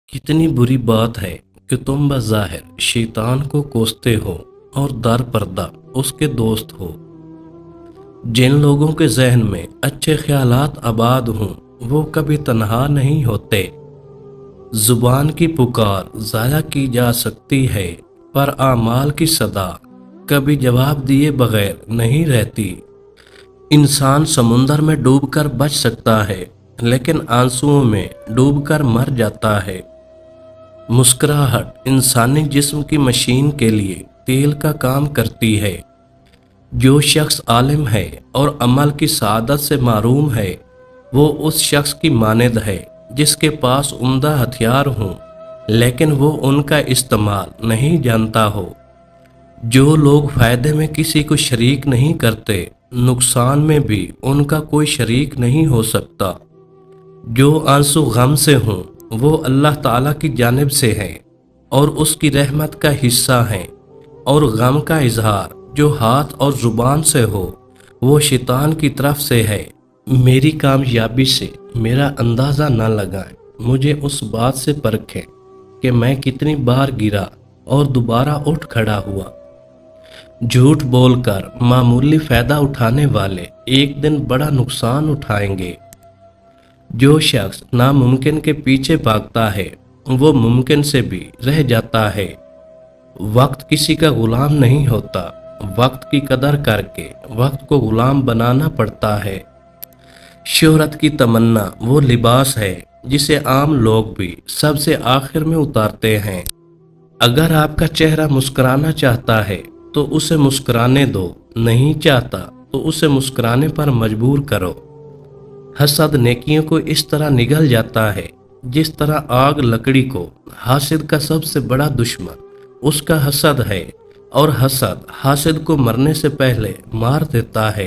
कितनी बुरी बात है कि तुम बज़ाहिर शैतान को कोसते हो और दर पर्दा उसके दोस्त हो। जिन लोगों के जहन में अच्छे ख्यालात आबाद हों वो कभी तन्हा नहीं होते। जुबान की पुकार ज़ाया की जा सकती है पर आमाल की सदा कभी जवाब दिए बगैर नहीं रहती। इंसान समुंदर में डूबकर बच सकता है लेकिन आंसुओं में डूबकर मर जाता है। मुस्कुराहट इंसानी जिस्म की मशीन के लिए तेल का काम करती है। जो शख्स आलिम है और अमल की सआदत से महरूम है वो उस शख्स की मानद है जिसके पास उम्दा हथियार हों लेकिन वो उनका इस्तेमाल नहीं जानता हो। जो लोग फ़ायदे में किसी को शरीक नहीं करते नुकसान में भी उनका कोई शरीक नहीं हो सकता। जो आंसू गम से हों वो अल्लाह ताला की जानिब से है और उसकी रहमत का हिस्सा है, और गम का इजहार जो हाथ और ज़ुबान से हो वो शैतान की तरफ से है। मेरी कामयाबी से मेरा अंदाज़ा न लगाएं, मुझे उस बात से परखें कि मैं कितनी बार गिरा और दोबारा उठ खड़ा हुआ। झूठ बोलकर मामूली फ़ायदा उठाने वाले एक दिन बड़ा नुकसान उठाएंगे। जो शख्स नामुमकिन के पीछे भागता है वो मुमकिन से भी रह जाता है। वक्त किसी का गुलाम नहीं होता, वक्त की कदर करके वक्त को गुलाम बनाना पड़ता है। शोहरत की तमन्ना वो लिबास है जिसे आम लोग भी सबसे आखिर में उतारते हैं। अगर आपका चेहरा मुस्कुराना चाहता है तो उसे मुस्कुराने दो, नहीं चाहता तो उसे मुस्कुराने पर मजबूर करो। हसद नेकियों को इस तरह निगल जाता है जिस तरह आग लकड़ी को। हासिद का सबसे बड़ा दुश्मन उसका हसद है और हसद हासिद को मरने से पहले मार देता है।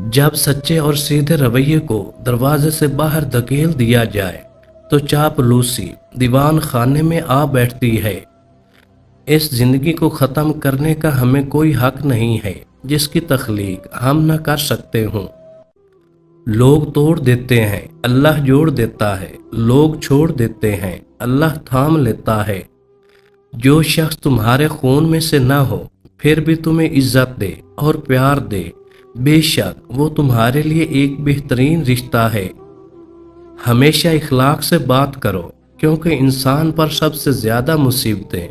जब सच्चे और सीधे रवैये को दरवाजे से बाहर धकेल दिया जाए तो चापलूसी दीवान खाने में आ बैठती है। इस जिंदगी को ख़त्म करने का हमें कोई हक नहीं है जिसकी तख्लीक हम न कर सकते हों। लोग तोड़ देते हैं, अल्लाह जोड़ देता है। लोग छोड़ देते हैं, अल्लाह थाम लेता है। जो शख्स तुम्हारे खून में से ना हो फिर भी तुम्हें इज्जत दे और प्यार दे, बेशक वो तुम्हारे लिए एक बेहतरीन रिश्ता है। हमेशा इखलाक से बात करो क्योंकि इंसान पर सबसे ज़्यादा मुसीबतें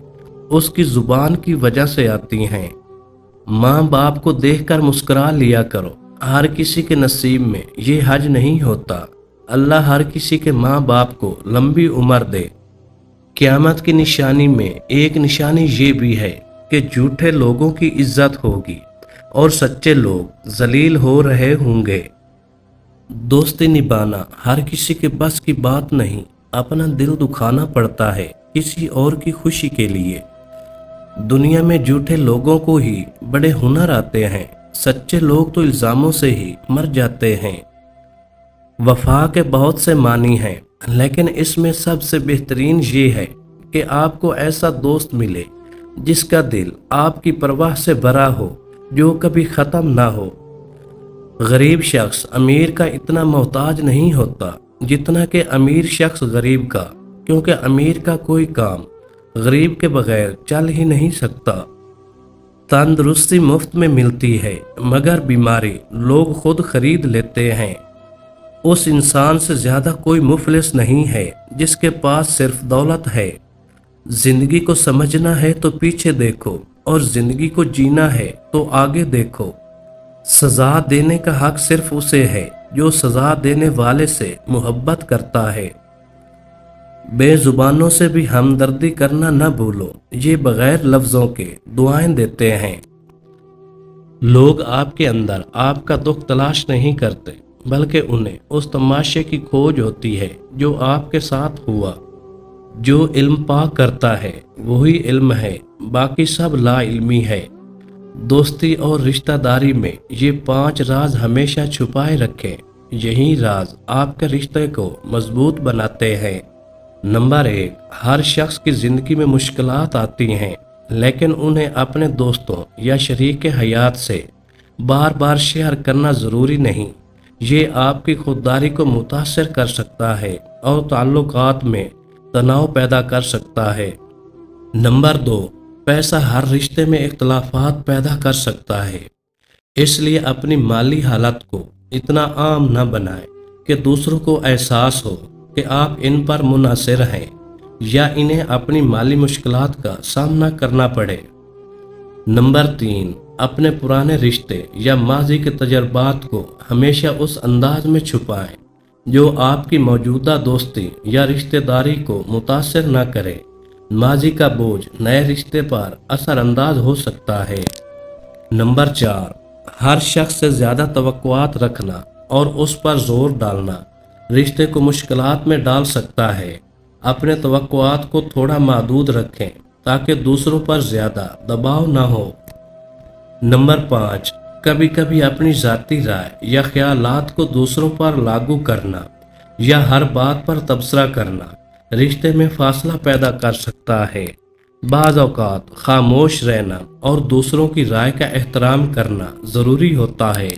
उसकी ज़ुबान की वजह से आती हैं। माँ बाप को देखकर मुस्कुरा लिया करो, हर किसी के नसीब में ये हज नहीं होता। अल्लाह हर किसी के माँ बाप को लंबी उम्र दे। क़यामत की निशानी में एक निशानी ये भी है कि झूठे लोगों की इज्जत होगी और सच्चे लोग जलील हो रहे होंगे। दोस्ती निभाना हर किसी के बस की बात नहीं। अपना दिल दुखाना पड़ता है किसी और की खुशी के लिए। दुनिया में झूठे लोगों को ही बड़े हुनर आते हैं, सच्चे लोग तो इल्ज़ामों से ही मर जाते हैं। वफा के बहुत से मानी हैं लेकिन इसमें सबसे बेहतरीन ये है कि आपको ऐसा दोस्त मिले जिसका दिल आपकी परवाह से भरा हो, जो कभी ख़त्म ना हो। गरीब शख्स अमीर का इतना मोहताज नहीं होता जितना कि अमीर शख्स गरीब का, क्योंकि अमीर का कोई काम गरीब के बगैर चल ही नहीं सकता। तंदुरुस्ती मुफ्त में मिलती है मगर बीमारी लोग खुद खरीद लेते हैं। उस इंसान से ज़्यादा कोई मुफलिस नहीं है जिसके पास सिर्फ दौलत है। जिंदगी को समझना है तो पीछे देखो और जिंदगी को जीना है तो आगे देखो। सज़ा देने का हक सिर्फ उसे है जो सज़ा देने वाले से मोहब्बत करता है। बेजुबानों से भी हमदर्दी करना न भूलो, ये बगैर लफ्ज़ों के दुआएं देते हैं। लोग आपके अंदर आपका दुख तलाश नहीं करते बल्कि उन्हें उस तमाशे की खोज होती है जो आपके साथ हुआ। जो इल्म पाक करता है वही इल्म है, बाकी सब ला इल्मी है। दोस्ती और रिश्तेदारी में ये 5 राज हमेशा छुपाए रखें, यही राज आपके रिश्ते को मजबूत बनाते हैं। नंबर 1, हर शख्स की ज़िंदगी में मुश्किलात आती हैं लेकिन उन्हें अपने दोस्तों या शरीक हयात से बार बार शेयर करना ज़रूरी नहीं। ये आपकी खुददारी को मुतासर कर सकता है और ताल्लुकात में तनाव पैदा कर सकता है। नंबर 2, पैसा हर रिश्ते में इख्तलाफात पैदा कर सकता है, इसलिए अपनी माली हालत को इतना आम न बनाएं कि दूसरों को एहसास हो कि आप इन पर मुनहसर हैं या इन्हें अपनी माली मुश्किलात का सामना करना पड़े। नंबर 3, अपने पुराने रिश्ते या माजी के तजर्बात को हमेशा उस अंदाज में छुपाएं जो आपकी मौजूदा दोस्ती या रिश्तेदारी को मुतासिर न करे। माजी का बोझ नए रिश्ते पर असरअंदाज हो सकता है। नंबर 4, हर शख्स से ज़्यादा तवक्कुआत रखना और उस पर जोर डालना रिश्ते को मुश्किलात में डाल सकता है। अपने तवक्कुआत को थोड़ा महदूद रखें ताकि दूसरों पर ज़्यादा दबाव ना हो। नंबर 5, कभी कभी अपनी ज़ाती राय या ख्यालात को दूसरों पर लागू करना या हर बात पर तबसरा करना रिश्ते में फासला पैदा कर सकता है। बाज़ औक़ात खामोश रहना और दूसरों की राय का एहतराम करना ज़रूरी होता है।